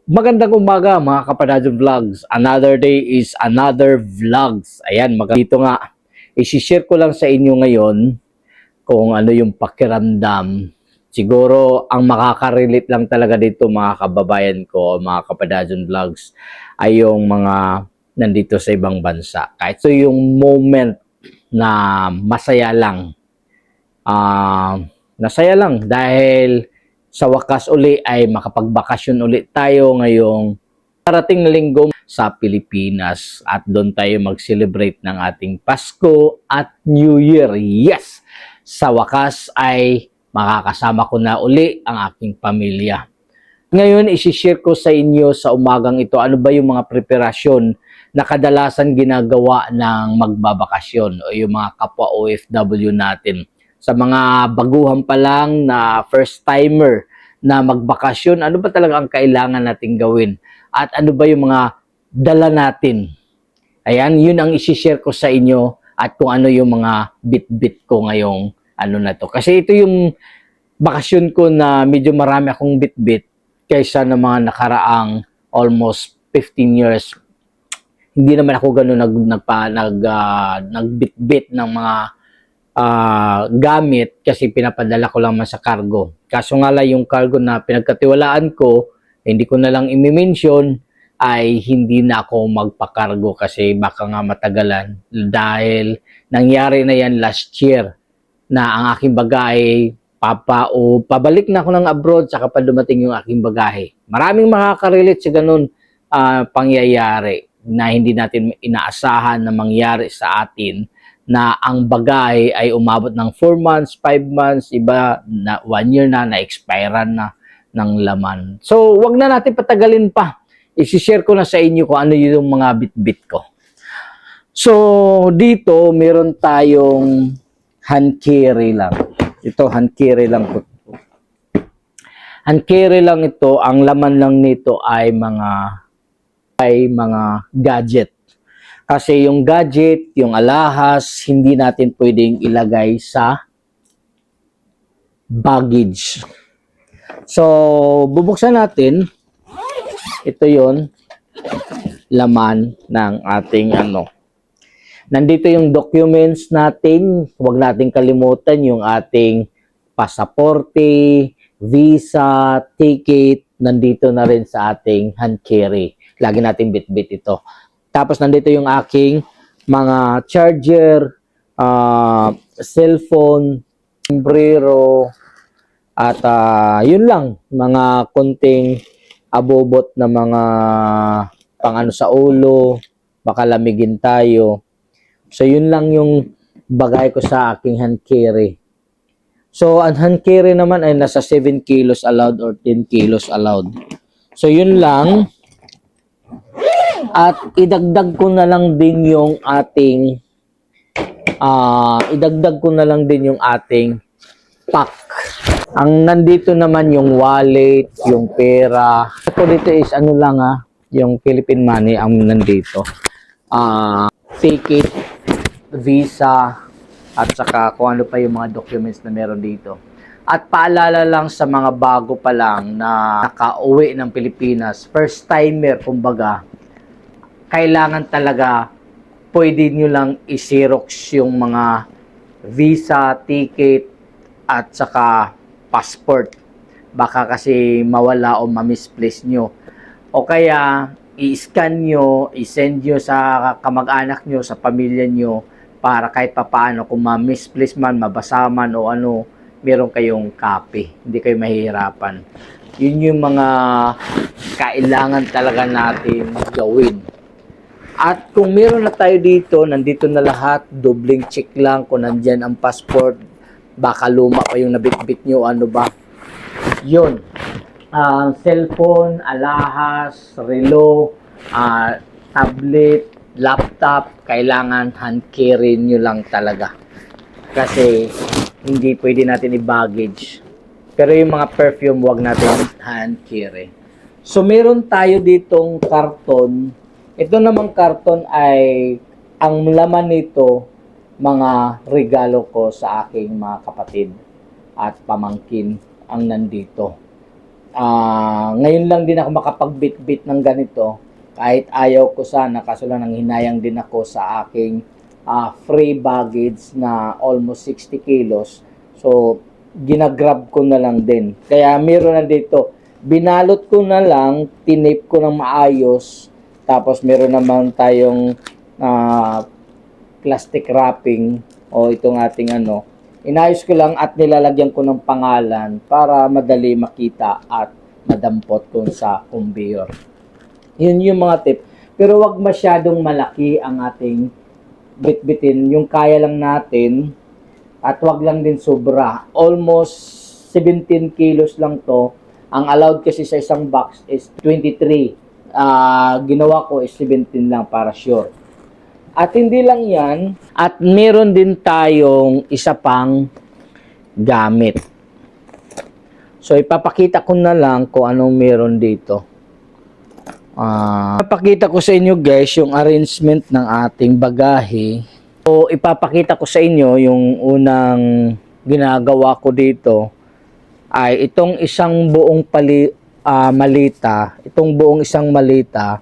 Magandang umaga mga Kapanadyo Vlogs. Another day is another vlogs. Ayan, dito nga, isi-share ko lang sa inyo ngayon kung ano yung pakiramdam. Siguro, ang makaka-relate lang talaga dito mga kababayan ko, mga Kapanadyo Vlogs, ay yung mga nandito sa ibang bansa. Kahit so yung moment na masaya lang. Nasaya lang dahil sa wakas uli ay makapagbakasyon ulit tayo ngayong darating na linggo sa Pilipinas at doon tayo mag-celebrate ng ating Pasko at New Year. Yes! Sa wakas ay makakasama ko na uli ang aking pamilya. Ngayon, isi-share ko sa inyo sa umagang ito ano ba yung mga preparasyon na kadalasan ginagawa ng magbabakasyon o yung mga kapwa OFW natin. Sa mga baguhan pa lang na first-timer na magbakasyon, ano ba talaga ang kailangan nating gawin? At ano ba yung mga dala natin? Ayan, yun ang isi-share ko sa inyo at kung ano yung mga bit-bit ko ngayong ano na to. Kasi ito yung bakasyon ko na medyo marami akong bit-bit kaysa ng mga nakaraang almost 15 years. Hindi naman ako gano'n nagbit-bit ng mga gamit kasi pinapadala ko lang man sa cargo. Kaso nga lang yung cargo na pinagkatiwalaan ko, hindi ko na lang i-mention, ay hindi na ako magpakargo kasi baka nga matagalan dahil nangyari na yan last year na ang aking bagahe pabalik na ako ng abroad saka pa dumating yung aking bagahe. Maraming makaka-relate sa ganun pangyayari na hindi natin inaasahan na mangyari sa atin na ang bagay ay umabot ng 4 months, 5 months, iba na 1 year na-expirean na ng laman. So, wag na natin patagalin pa. I-share ko na sa inyo kung ano yung mga bit-bit ko. So, dito, meron tayong hand carry lang. Ito, hand carry lang po. Hand carry lang ito. Ang laman lang nito ay mga gadget. Kasi yung gadget, yung alahas, hindi natin pwedeng ilagay sa baggage. So, bubuksan natin. Ito yon laman ng ating Nandito yung documents natin. Huwag nating kalimutan yung ating pasaporte, visa, ticket. Nandito na rin sa ating hand carry. Lagi natin bit-bit ito. Tapos nandito yung aking mga charger, cellphone, sombrero, at yun lang, mga konting abobot na mga pang sa ulo, baka lamigin tayo. So yun lang yung bagay ko sa aking hand carry. So ang hand carry naman ay nasa 7 kilos allowed or 10 kilos allowed. So yun lang. At idagdag ko na lang din yung ating pack. Ang nandito naman yung wallet, yung pera. Ito dito is yung Philippine money ang nandito. Ticket, visa, at saka kung ano pa yung mga documents na meron dito. At paalala lang sa mga bago pa lang na nakauwi ng Pilipinas, first timer kumbaga, kailangan talaga pwede nyo lang i-xerox yung mga visa, ticket, at saka passport. Baka kasi mawala o ma-misplace nyo. O kaya, i-scan nyo, i-send nyo sa kamag-anak nyo, sa pamilya nyo, para kahit papaano kung ma-misplace man, mabasa man o ano, meron kayong copy. Hindi kayo mahihirapan. Yun yung mga kailangan talaga natin gawin. At kung meron na tayo dito, nandito na lahat, dobling check lang kung nandyan ang passport, baka luma pa yung nabitbit nyo, ano ba. Yun. Cellphone, alahas, relo, tablet, laptop, kailangan hand carry nyo lang talaga. Kasi hindi pwede natin i-baggage. Pero yung mga perfume, wag natin hand carry. So meron tayo ditong karton. Ito namang karton ay, ang laman nito, mga regalo ko sa aking mga kapatid at pamangkin ang nandito. Ngayon lang din ako makapagbit-bit ng ganito. Kahit ayaw ko sana, kaso lang nanghinayang din ako sa aking free baggage na almost 60 kilos. So, ginagrab ko na lang din. Kaya meron na dito. Binalot ko na lang, tinip ko ng maayos. Tapos meron naman tayong plastic wrapping o itong ating inayos ko lang at nilalagyan ko ng pangalan para madali makita at madampot kung sa conveyor. Yun yung mga tip. Pero wag masyadong malaki ang ating bitbitin. Yung kaya lang natin at wag lang din sobra. Almost 17 kilos lang to. Ang allowed kasi sa isang box is 23. Ginawa ko is 17 lang para sure. At hindi lang yan. At meron din tayong isa pang gamit. So ipapakita ko na lang kung anong meron dito. Ipapakita ko sa inyo guys yung arrangement ng ating bagahe. So ipapakita ko sa inyo yung unang ginagawa ko dito ay itong isang buong malita, itong buong isang malita,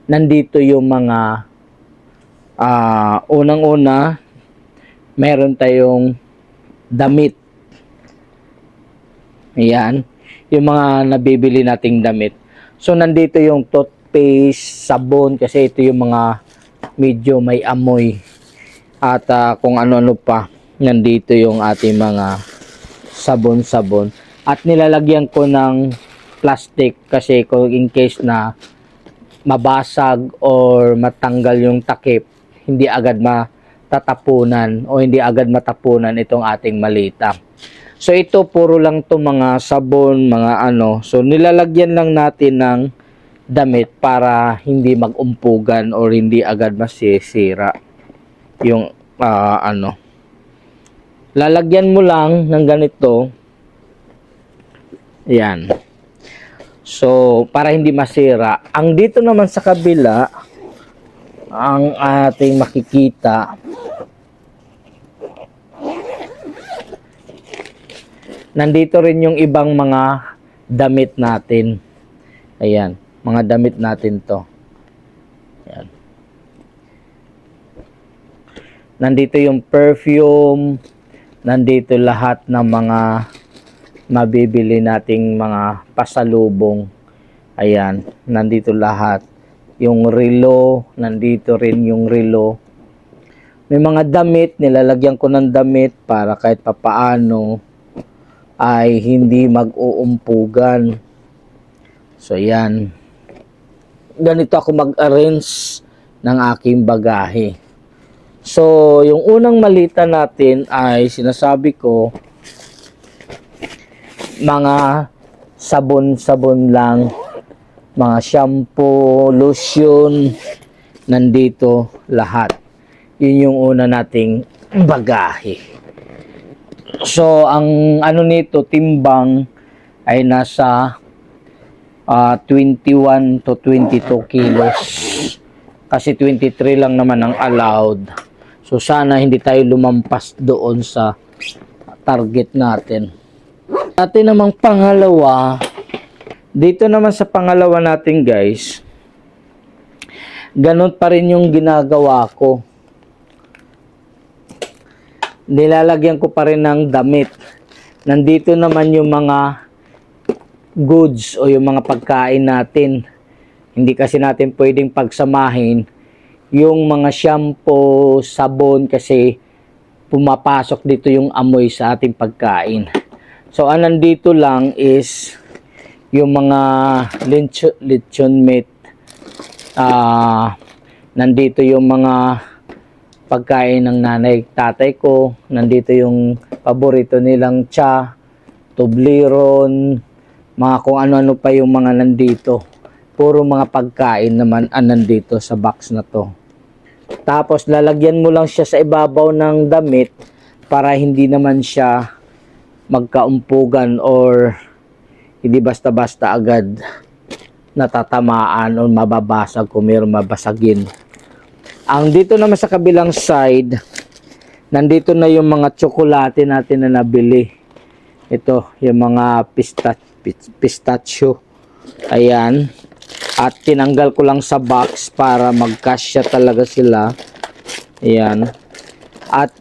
nandito yung mga unang-una meron tayong damit. Ayan, yung mga nabibili nating damit. So nandito yung toothpaste, sabon, kasi ito yung mga medyo may amoy. At kung ano-ano pa, nandito yung ating mga sabon-sabon. At nilalagyan ko ng plastic kasi kung in case na mabasag or matanggal yung takip, hindi agad matatapunan o hindi agad matapunan itong ating malita. So ito puro lang to mga sabon, mga So nilalagyan lang natin ng damit para hindi mag-umpugan or hindi agad masisira yung Lalagyan mo lang ng ganito. Yan. So para hindi masira. Ang dito naman sa kabila, ang ating makikita, nandito rin yung ibang mga damit natin. Ayan, mga damit natin to. Ayan. Nandito yung perfume, nandito lahat ng mga mabibili nating mga pasalubong. Ayan, nandito lahat. Yung relo, nandito rin yung relo. May mga damit, nilalagyan ko ng damit para kahit papaano ay hindi mag-uumpugan. So yan. Ganito ako mag-arrange ng aking bagahe. So yung unang malita natin ay sinasabi ko mga sabon-sabon lang, mga shampoo, lotion, nandito lahat. Yun yung una nating bagahe. So, ang nito, timbang ay nasa 21 to 22 kilos. Kasi 23 lang naman ang allowed. So, sana hindi tayo lumampas doon sa target natin. Atin namang pangalawa, dito naman sa pangalawa natin guys, ganun pa rin yung ginagawa ko. Nilalagyan ko pa rin ng damit. Nandito naman yung mga goods o yung mga pagkain natin. Hindi kasi natin pwedeng pagsamahin yung mga shampoo, sabon kasi pumapasok dito yung amoy sa ating pagkain. So, ang nandito lang is yung mga lechon meat. Nandito yung mga pagkain ng nanay, tatay ko. Nandito yung paborito nilang cha, Toblerone, mga kung ano-ano pa yung mga nandito. Puro mga pagkain naman nandito sa box na to. Tapos lalagyan mo lang siya sa ibabaw ng damit para hindi naman siya magkaumpugan or hindi basta-basta agad natatamaan o mababasag kung mayroong mabasagin. Ang dito naman sa kabilang side, nandito na yung mga tsokolate natin na nabili. Ito, yung mga pistachio. Ayan. At tinanggal ko lang sa box para magkasya talaga sila. Ayan. At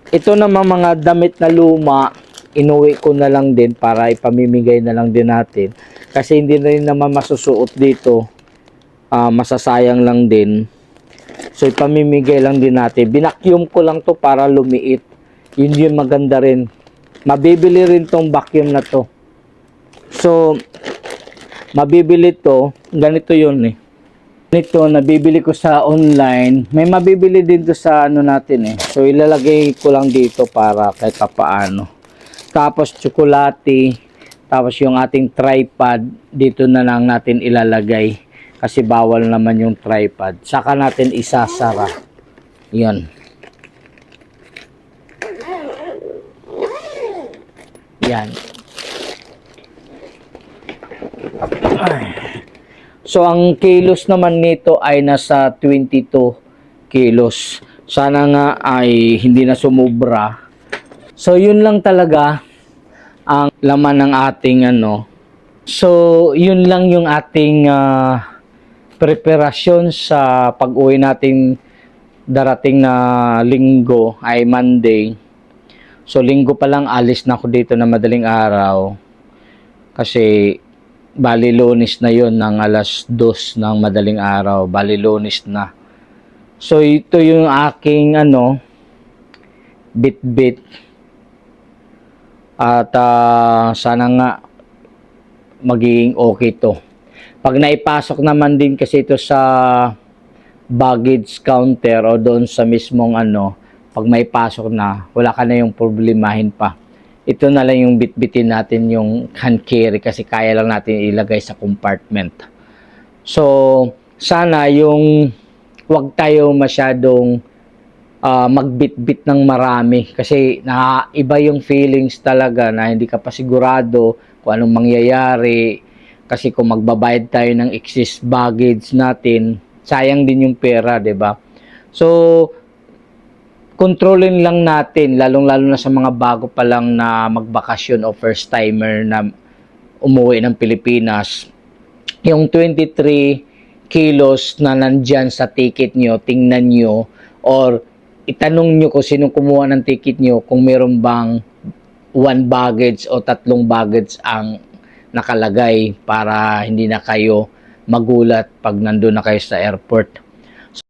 ito naman mga damit na luma, inuwi ko na lang din para ipamimigay na lang din natin. Kasi hindi na rin naman masusuot dito. Masasayang lang din. So ipamimigay lang din natin. Binakyum ko lang to para lumiit. Yun yung maganda rin. Mabibili rin tong vacuum na to. So mabibili to, ganito yun eh. Ito, nabibili ko sa online. May mabibili din to sa ano natin eh. So ilalagay ko lang dito para kahit papaano. Tapos tsokolate. Tapos yung ating tripod, dito na lang natin ilalagay. Kasi bawal naman yung tripod. Saka natin isasara. Yan. Yan. So ang kilos naman nito ay nasa 22 kilos. Sana nga ay hindi na sumubra. So yun lang talaga ang laman ng ating ano. So yun lang yung ating preparasyon sa pag-uwi nating darating na linggo ay Monday. So linggo pa lang alis na ako dito na madaling araw. Kasi bali Lunes na yon ng alas 2 ng madaling araw. Bali Lunes na. So ito yung aking ano bit-bit. At sana nga magiging okay to. Pag naipasok naman din kasi ito sa baggage counter o doon sa mismong ano, pag may pasok na, wala ka na yung problemahin pa. Ito na lang yung bitbitin natin yung hand carry kasi kaya lang natin ilagay sa compartment. So, sana yung wag tayo masyadong magbitbit ng marami kasi iba yung feelings talaga na hindi ka pa sigurado kung anong mangyayari kasi kung magbabayad tayo ng excess baggage natin, sayang din yung pera, 'di ba? So, kontrolin lang natin, lalong-lalo na sa mga bago pa lang na magbakasyon o first timer na umuwi ng Pilipinas. Yung 23 kilos na nandyan sa ticket nyo, tingnan nyo or itanong nyo kung sino kumuha ng ticket nyo kung meron bang 1 baggage o 3 baggage ang nakalagay para hindi na kayo magulat pag nandun na kayo sa airport. So,